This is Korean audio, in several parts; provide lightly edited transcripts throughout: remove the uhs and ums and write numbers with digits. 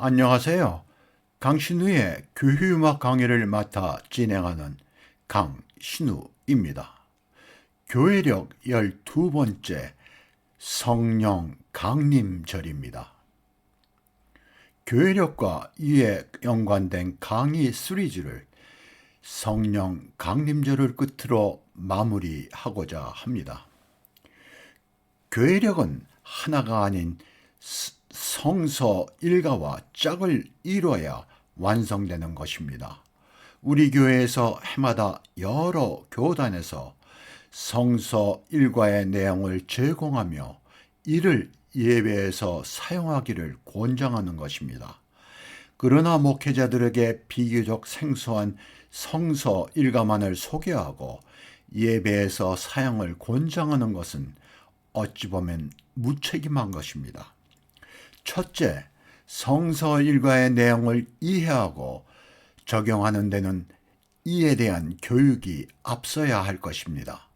안녕하세요. 강신우의 교회음악 강의를 맡아 진행하는 강신우입니다. 교회력 12번째 성령 강림절입니다. 교회력과 이에 연관된 강의 시리즈를 성령 강림절을 끝으로 마무리하고자 합니다. 교회력은 하나가 아닌 성서 일가와 짝을 이뤄야 완성되는 것입니다. 우리 교회에서 해마다 여러 교단에서 성서 일과의 내용을 제공하며 이를 예배에서 사용하기를 권장하는 것입니다. 그러나 목회자들에게 비교적 생소한 성서 일가만을 소개하고 예배에서 사용을 권장하는 것은 어찌 보면 무책임한 것입니다. 첫째, 성서 일과의 내용을 이해하고 적용하는 데는 이에 대한 교육이 앞서야 할 것입니다.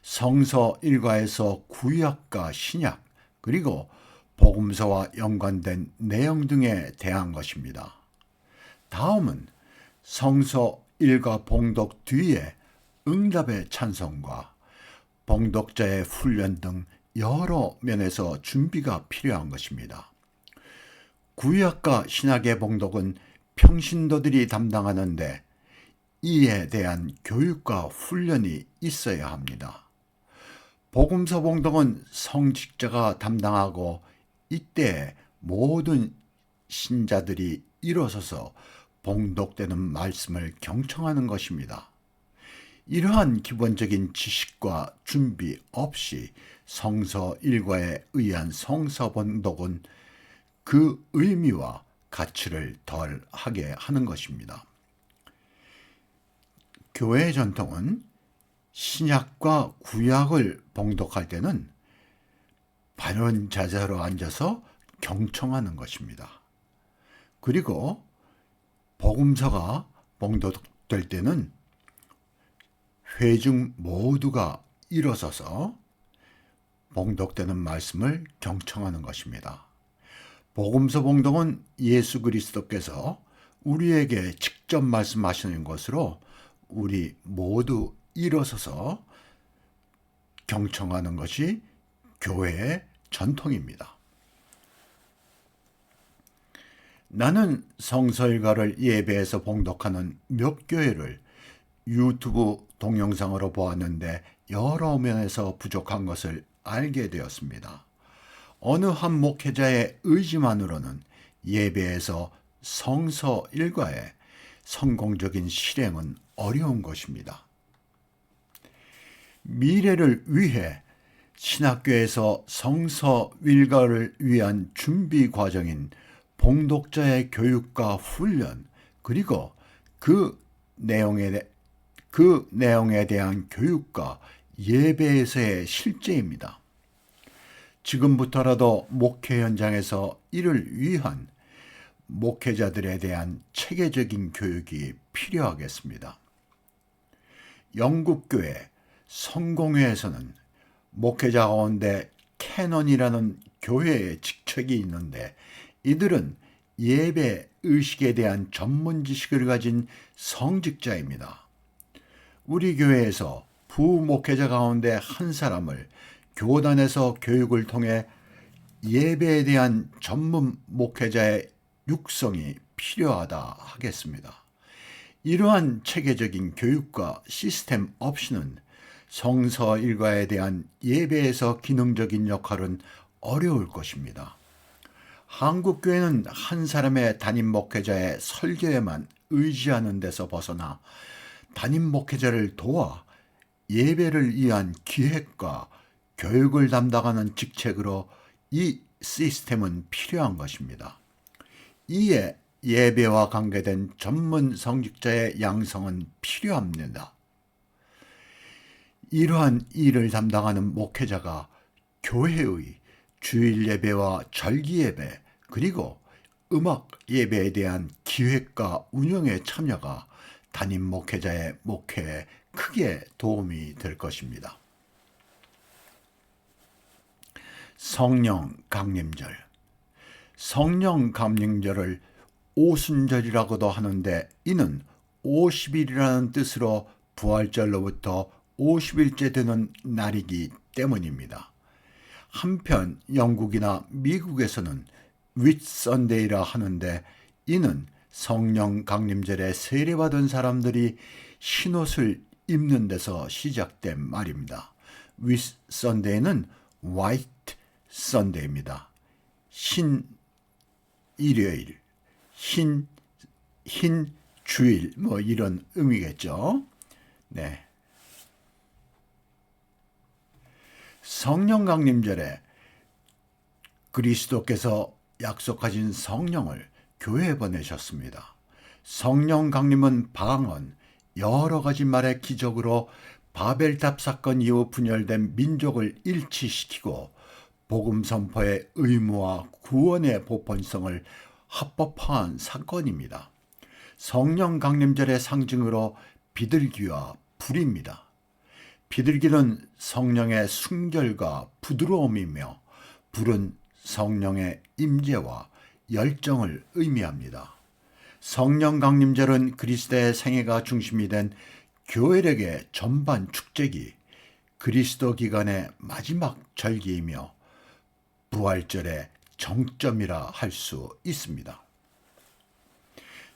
성서 일과에서 구약과 신약, 그리고 복음서와 연관된 내용 등에 대한 것입니다. 다음은 성서 일과 봉독 뒤에 응답의 찬송과 봉독자의 훈련 등 여러 면에서 준비가 필요한 것입니다. 구약과 신약의 봉독은 평신도들이 담당하는데 이에 대한 교육과 훈련이 있어야 합니다. 복음서 봉독은 성직자가 담당하고 이때 모든 신자들이 일어서서 봉독되는 말씀을 경청하는 것입니다. 이러한 기본적인 지식과 준비 없이 성서 일과에 의한 성서 봉독은 그 의미와 가치를 덜하게 하는 것입니다. 교회 전통은 신약과 구약을 봉독할 때는 바른 자세로 앉아서 경청하는 것입니다. 그리고 복음서가 봉독될 때는 회중 모두가 일어서서 봉독되는 말씀을 경청하는 것입니다. 복음서 봉독은 예수 그리스도께서 우리에게 직접 말씀하시는 것으로 우리 모두 일어서서 경청하는 것이 교회의 전통입니다. 나는 성서일가를 예배에서 봉독하는 몇 교회를 유튜브 동영상으로 보았는데 여러 면에서 부족한 것을 알게 되었습니다. 어느 한 목회자의 의지만으로는 예배에서 성서 일과의 성공적인 실행은 어려운 것입니다. 미래를 위해 신학교에서 성서 일과를 위한 준비 과정인 봉독자의 교육과 훈련, 그리고 그 내용에 대한 교육과 예배에서의 실제입니다. 지금부터라도 목회 현장에서 이를 위한 목회자들에 대한 체계적인 교육이 필요하겠습니다. 영국교회 성공회에서는 목회자 가운데 캐논이라는 교회의 직책이 있는데 이들은 예배 의식에 대한 전문 지식을 가진 성직자입니다. 우리 교회에서 부목회자 가운데 한 사람을 교단에서 교육을 통해 예배에 대한 전문 목회자의 육성이 필요하다 하겠습니다. 이러한 체계적인 교육과 시스템 없이는 성서 일과에 대한 예배에서 기능적인 역할은 어려울 것입니다. 한국 교회는 한 사람의 담임 목회자의 설교에만 의지하는 데서 벗어나 담임 목회자를 도와 예배를 위한 기획과 교육을 담당하는 직책으로 이 시스템은 필요한 것입니다. 이에 예배와 관계된 전문 성직자의 양성은 필요합니다. 이러한 일을 담당하는 목회자가 교회의 주일 예배와 절기 예배, 그리고 음악 예배에 대한 기획과 운영의 참여가 담임 목회자의 목회에 크게 도움이 될 것입니다. 성령 강림절. 성령 강림절을 오순절이라고도 하는데 이는 50일이라는 뜻으로 부활절로부터 50일째 되는 날이기 때문입니다. 한편 영국이나 미국에서는 윗선데이라 하는데 이는 성령 강림절에 세례받은 사람들이 흰옷을 입는 데서 시작된 말입니다. 윗선데이는 화이트 선데이입니다. 흰 일요일, 흰 주일 뭐 이런 의미겠죠. 네. 성령 강림절에 그리스도께서 약속하신 성령을 교회에 보내셨습니다. 성령 강림은 방언, 여러 가지 말의 기적으로 바벨탑 사건 이후 분열된 민족을 일치시키고 복음 선포의 의무와 구원의 보편성을 합법화한 사건입니다. 성령 강림절의 상징으로 비둘기와 불입니다. 비둘기는 성령의 순결과 부드러움이며 불은 성령의 임재와 열정을 의미합니다. 성령 강림절은 그리스도의 생애가 중심이 된 교회력의 전반 축제기, 그리스도 기간의 마지막 절기이며 부활절의 정점이라 할 수 있습니다.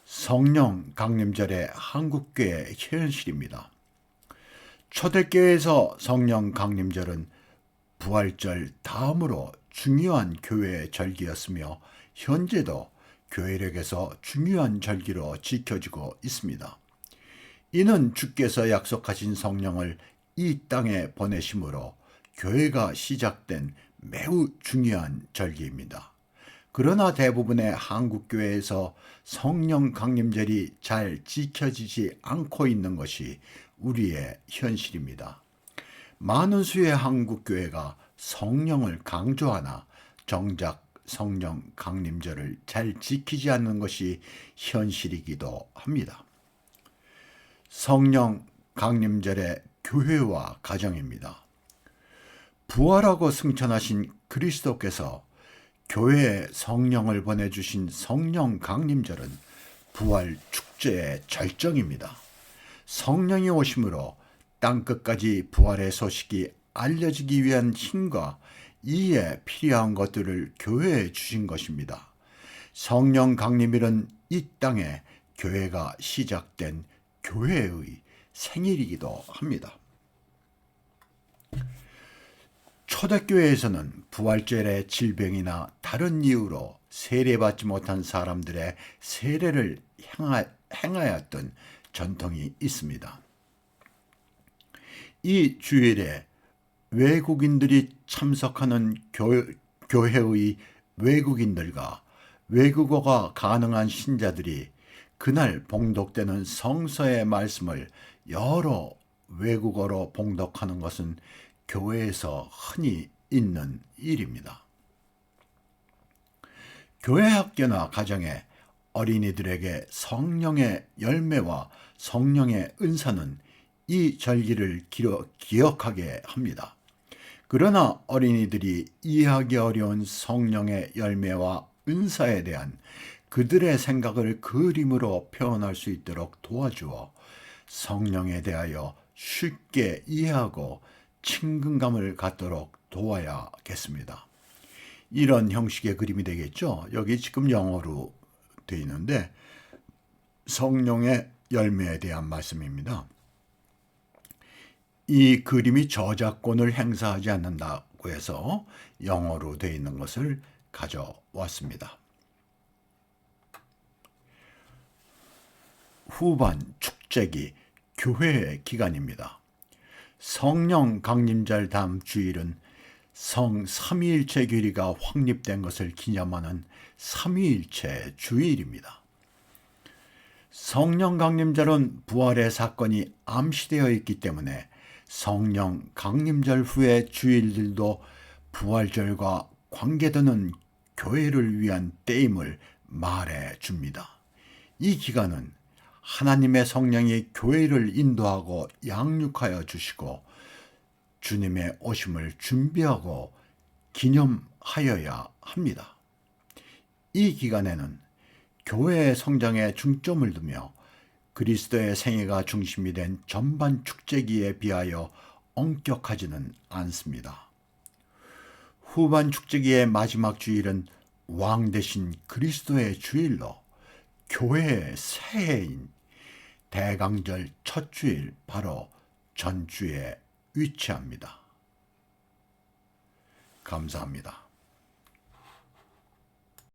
성령 강림절의 한국교회 현실입니다. 초대교회에서 성령 강림절은 부활절 다음으로 중요한 교회의 절기였으며 현재도 교회력에서 중요한 절기로 지켜지고 있습니다. 이는 주께서 약속하신 성령을 이 땅에 보내심으로 교회가 시작된 매우 중요한 절기입니다. 그러나 대부분의 한국교회에서 성령 강림절이 잘 지켜지지 않고 있는 것이 우리의 현실입니다. 많은 수의 한국교회가 성령을 강조하나 정작 성령 강림절을 잘 지키지 않는 것이 현실이기도 합니다. 성령 강림절의 교회와 가정입니다. 부활하고 승천하신 그리스도께서 교회에 성령을 보내주신 성령 강림절은 부활 축제의 절정입니다. 성령이 오심으로 땅끝까지 부활의 소식이 알려지기 위한 힘과 이에 필요한 것들을 교회에 주신 것입니다. 성령 강림일은 이 땅에 교회가 시작된 교회의 생일이기도 합니다. 초대교회에서는 부활절의 질병이나 다른 이유로 세례받지 못한 사람들의 세례를 행하였던 전통이 있습니다. 이 주일에 외국인들이 참석하는 교회의 외국인들과 외국어가 가능한 신자들이 그날 봉독되는 성서의 말씀을 여러 외국어로 봉독하는 것은 교회에서 흔히 있는 일입니다. 교회 학교나 가정에 어린이들에게 성령의 열매와 성령의 은사는 이 절기를 기억하게 합니다. 그러나 어린이들이 이해하기 어려운 성령의 열매와 은사에 대한 그들의 생각을 그림으로 표현할 수 있도록 도와주어 성령에 대하여 쉽게 이해하고 친근감을 갖도록 도와야겠습니다. 이런 형식의 그림이 되겠죠. 여기 지금 영어로 되어 있는데 성령의 열매에 대한 말씀입니다. 이 그림이 저작권을 행사하지 않는다고 해서 영어로 되어 있는 것을 가져왔습니다. 후반 축제기 교회의 기간입니다. 성령 강림절 다음 주일은 성 삼위일체 교리가 확립된 것을 기념하는 삼위일체 주일입니다. 성령 강림절은 부활의 사건이 암시되어 있기 때문에 성령 강림절 후의 주일들도 부활절과 관계되는 교회를 위한 때임을 말해 줍니다. 이 기간은 하나님의 성령이 교회를 인도하고 양육하여 주시고 주님의 오심을 준비하고 기념하여야 합니다. 이 기간에는 교회의 성장에 중점을 두며 그리스도의 생애가 중심이 된 전반 축제기에 비하여 엄격하지는 않습니다. 후반 축제기의 마지막 주일은 왕 대신 그리스도의 주일로 교회의 새해인 대강절 첫 주일 바로 전주에 위치합니다. 감사합니다.